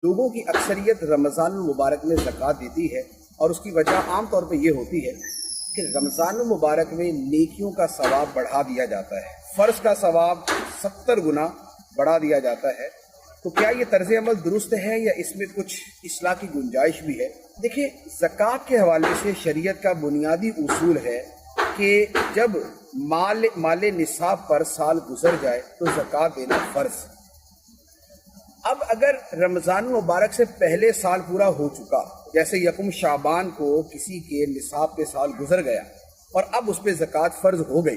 लोगों की अक्सरियत रमज़ान मुबारक में ज़कात देती है और उसकी वजह आम तौर पर यह होती है कि रमज़ान मुबारक में नेकियों का सवाब बढ़ा दिया जाता है। फ़र्ज का सवाब 70 गुना बढ़ा दिया जाता है। तो क्या ये तर्ज अमल दुरुस्त है या इसमें कुछ इस्लाह की गुंजाइश भी है? देखिए, ज़कात के हवाले से शरीयत का बुनियादी उसूल है कि जब माल निसाब पर साल गुजर जाए तो ज़कात देना फ़र्ज। अब अगर रमज़ान मुबारक से पहले साल पूरा हो चुका, जैसे यकुम शाबान को किसी के निसाब पे साल गुजर गया और अब उस पर ज़कात फ़र्ज हो गई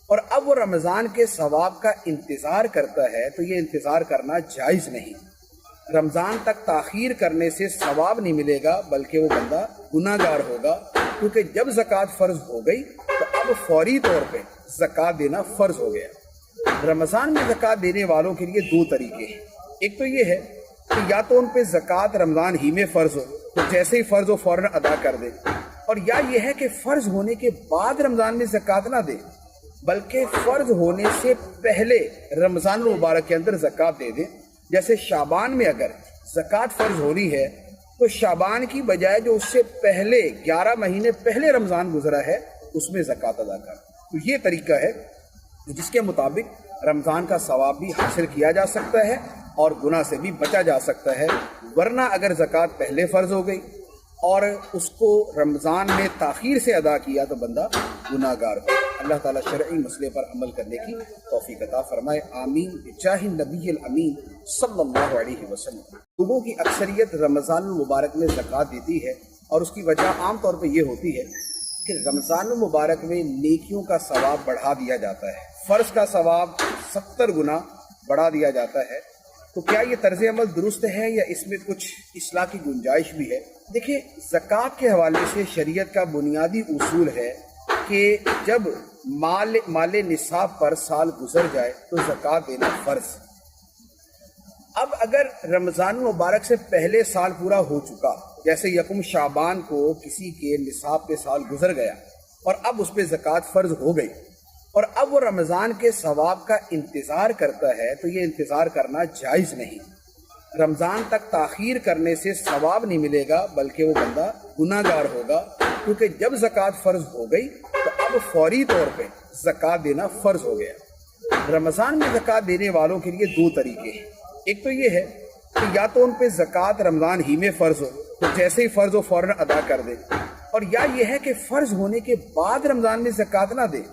और अब वो रमज़ान के सवाब का इंतज़ार करता है, तो ये इंतज़ार करना जायज़ नहीं। रमज़ान तक ताख़ीर करने से सवाब नहीं मिलेगा, बल्कि वो बंदा गुनाहगार होगा, क्योंकि जब ज़कात फ़र्ज हो गई तो अब फौरी तौर पे ज़कात देना फ़र्ज हो गया। रमज़ान में ज़कात देने वालों के लिए दो तरीके हैं। एक तो ये है कि या तो उन पे ज़कात रमज़ान ही में फ़र्ज हो तो जैसे ही फ़र्ज हो फ़ौरन अदा कर दे, और या ये है कि फ़र्ज होने के बाद रमज़ान में ज़कात ना दे, बल्कि फ़र्ज होने से पहले रमज़ान मुबारक के अंदर ज़कात दे दे। जैसे शाबान में अगर ज़कात फ़र्ज होनी है तो शाबान की बजाय जो उससे पहले 11 महीने पहले रमज़ान गुजरा है उसमें ज़कात अदा कर। तो ये तरीका है जिसके मुताबिक रमज़ान का सवाब भी हासिल किया जा सकता है और गुनाह से भी बचा जा सकता है। वरना अगर ज़कात पहले फ़र्ज हो गई और उसको रमज़ान में ताख़ीर से अदा किया तो बंदा गुनाहगार हो। अल्लाह ताला शरई मसले पर अमल करने की तौफीक अता फरमाए। आमीन बिजाहि नबील अमीन सल्लल्लाहु अलैहि वसल्लम। लोगों की अक्सरियत रमज़ान मुबारक में ज़कात देती है और उसकी वजह आम तौर पर यह होती है कि रमज़ान मुबारक में नेकियों का सवाब बढ़ा दिया जाता है। फ़र्ज का सवाब 70 गुना बढ़ा दिया जाता है। तो क्या ये तर्ज अमल दुरुस्त है या इसमें कुछ इस्लाह की गुंजाइश भी है? देखिए, ज़कात के हवाले से शरीयत का बुनियादी उसूल है कि जब माल निसाब पर साल गुजर जाए तो ज़कात देना फ़र्ज। अब अगर रमज़ान मुबारक से पहले साल पूरा हो चुका, जैसे यकुम शाबान को किसी के निसाब पे साल गुजर गया और अब उस पर ज़कात फ़र्ज हो गई और अब वो रमज़ान के सवाब का इंतज़ार करता है, तो ये इंतज़ार करना जायज़ नहीं। रमज़ान तक ताख़ीर करने से सवाब नहीं मिलेगा, बल्कि वो बंदा गुनाहगार होगा, क्योंकि जब ज़कात फ़र्ज हो गई तो अब फौरी तौर पे ज़कात देना फ़र्ज हो गया। रमज़ान में ज़कात देने वालों के लिए दो तरीके हैं। एक तो ये है कि या तो उन पे ज़कात रमज़ान ही में फ़र्ज हो तो जैसे ही फ़र्ज हो फ़ौरन अदा कर दे, और या ये है कि फ़र्ज होने के बाद रमज़ान में ज़कात ना दे,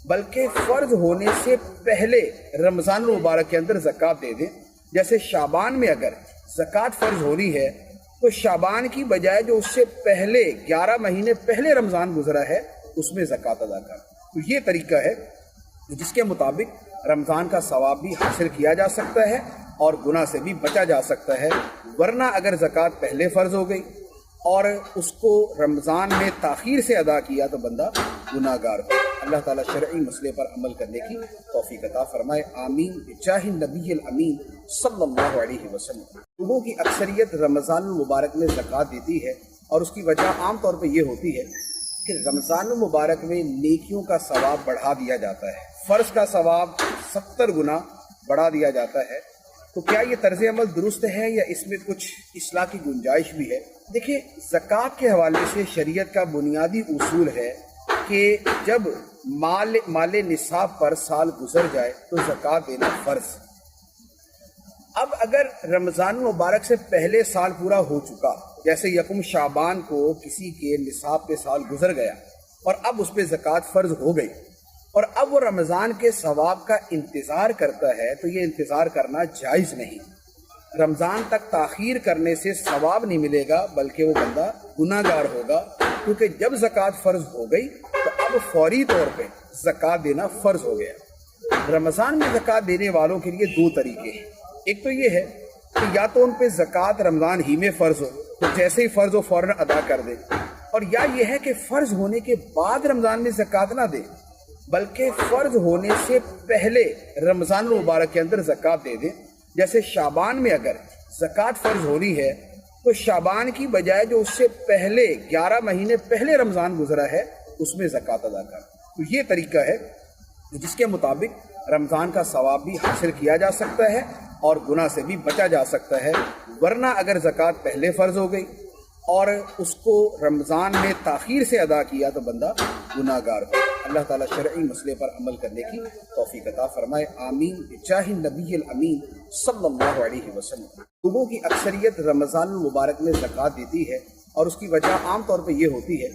बल्कि फ़र्ज होने से पहले रमज़ान मुबारक के अंदर ज़कात दे दे। जैसे शाबान में अगर ज़कात फ़र्ज होनी है तो शाबान की बजाय जो उससे पहले 11 महीने पहले रमज़ान गुजरा है उसमें ज़कात अदा कर। तो ये तरीका है जिसके मुताबिक रमज़ान का सवाब भी हासिल किया जा सकता है और गुनाह से भी बचा जा सकता है। वरना अगर ज़कात पहले फ़र्ज हो गई और उसको रमज़ान में ताख़ीर से अदा किया तो बंदा गुनाहगार हो। अल्लाह ताला शरई मसले पर अमल करने की तौफीक अता फरमाए। आमीन बिजाहि नबील अमीन सल्लल्लाहु अलैहि वसल्लम। लोगों की अक्सरियत रमज़ान मुबारक में ज़कात देती है और उसकी वजह आम तौर पर यह होती है कि रमज़ान मुबारक में नेकियों का सवाब बढ़ा दिया जाता है। फ़र्ज का सवाब 70 गुना बढ़ा दिया जाता है। तो क्या ये तर्ज अमल दुरुस्त है या इसमें कुछ इस्लाह की गुंजाइश भी है? देखिए, ज़कात के हवाले से शरीयत का बुनियादी उसूल है कि जब माल निसाब पर साल गुजर जाए तो ज़कात देना फ़र्ज। अब अगर रमज़ान मुबारक से पहले साल पूरा हो चुका, जैसे यकुम शाबान को किसी के निसाब पे साल गुजर गया और अब उस पर ज़कात फ़र्ज हो गई और अब वो रमज़ान के सवाब का इंतज़ार करता है, तो ये इंतज़ार करना जायज़ नहीं। रमज़ान तक ताख़ीर करने से सवाब नहीं मिलेगा, बल्कि वो बंदा गुनाहगार होगा, क्योंकि जब ज़कात फ़र्ज हो गई तो अब फौरी तौर पे ज़कात देना फ़र्ज हो गया। रमज़ान में ज़कात देने वालों के लिए दो तरीके हैं। एक तो ये है कि या तो उन पे ज़कात रमज़ान ही में फ़र्ज हो तो जैसे ही फ़र्ज हो फ़ौरन अदा कर दे, और या ये है कि फ़र्ज होने के बाद रमज़ान में ज़कात ना दे, बल्कि फ़र्ज होने से पहले रमज़ान मुबारक के अंदर ज़कात दे दे। जैसे शाबान में अगर ज़कात फ़र्ज होनी है तो शाबान की बजाय जो उससे पहले 11 महीने पहले रमज़ान गुजरा है उसमें ज़कात अदा कर। तो ये तरीका है जिसके मुताबिक रमज़ान का सवाब भी हासिल किया जा सकता है اور گناہ سے بھی بچا جا سکتا ہے، ورنہ اگر زکوٰۃ پہلے فرض ہو گئی اور اس کو رمضان میں تاخیر سے ادا کیا تو بندہ گناہ گار ہو۔ اللہ تعالیٰ شرعی مسئلے پر عمل کرنے کی توفیق عطا فرمائے، آمین بجاہ النبی الامین صلی اللہ علیہ وسلم۔ لوگوں کی اکثریت رمضان المبارک میں زکوٰۃ دیتی ہے اور اس کی وجہ عام طور پہ یہ ہوتی ہے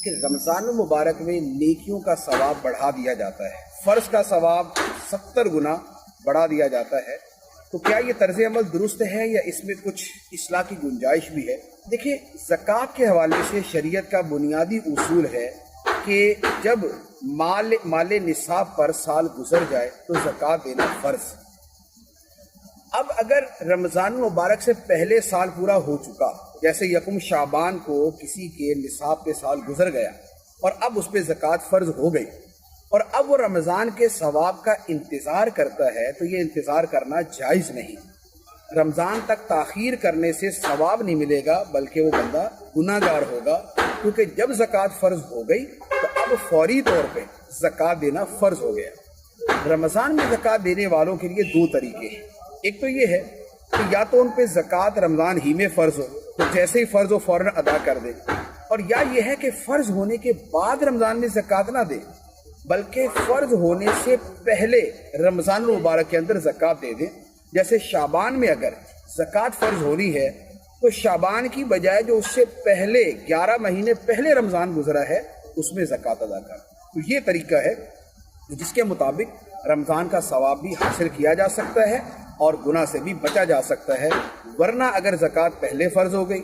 کہ رمضان المبارک میں نیکیوں کا ثواب بڑھا دیا جاتا ہے، فرض کا ثواب 70 گنا بڑھا دیا جاتا ہے۔ تو کیا یہ طرز عمل درست ہے یا اس میں کچھ اصلاح کی گنجائش بھی ہے؟ دیکھیں، زکوٰۃ کے حوالے سے شریعت کا بنیادی اصول ہے کہ جب مال نصاب پر سال گزر جائے تو زکوٰۃ دینا فرض۔ اب اگر رمضان مبارک سے پہلے سال پورا ہو چکا، جیسے یکم شعبان کو کسی کے نصاب پہ سال گزر گیا اور اب اس پہ زکوٰۃ فرض ہو گئی اور اب وہ رمضان کے ثواب کا انتظار کرتا ہے، تو یہ انتظار کرنا جائز نہیں۔ رمضان تک تاخیر کرنے سے ثواب نہیں ملے گا، بلکہ وہ بندہ گناہ گار ہوگا، کیونکہ جب زکوٰۃ فرض ہو گئی تو اب فوری طور پہ زکوٰۃ دینا فرض ہو گیا۔ رمضان میں زکوٰۃ دینے والوں کے لیے 2 طریقے ہیں۔ ایک تو یہ ہے کہ یا تو ان پہ زکوٰۃ رمضان ہی میں فرض ہو تو جیسے ہی فرض ہو فوراً ادا کر دے، اور یا یہ ہے کہ فرض ہونے کے بعد رمضان میں زکوٰۃ نہ دے، بلکہ فرض ہونے سے پہلے رمضان المبارک کے اندر زکوٰۃ دے دیں۔ جیسے شعبان میں اگر زکوٰۃ فرض ہونی ہے تو شعبان کی بجائے جو اس سے پہلے 11 مہینے پہلے رمضان گزرا ہے اس میں زکوٰۃ ادا کر۔ تو یہ طریقہ ہے جس کے مطابق رمضان کا ثواب بھی حاصل کیا جا سکتا ہے اور گناہ سے بھی بچا جا سکتا ہے، ورنہ اگر زکوٰۃ پہلے فرض ہو گئی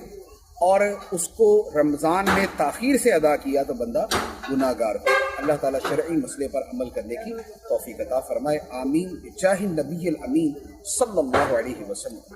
اور اس کو رمضان میں تاخیر سے ادا کیا تو بندہ گناہ گار ہو۔ اللہ تعالیٰ شرعی مسئلے پر عمل کرنے کی توفیق عطا فرمائے، آمین بجاہ النبی الامین صلی اللہ علیہ وسلم۔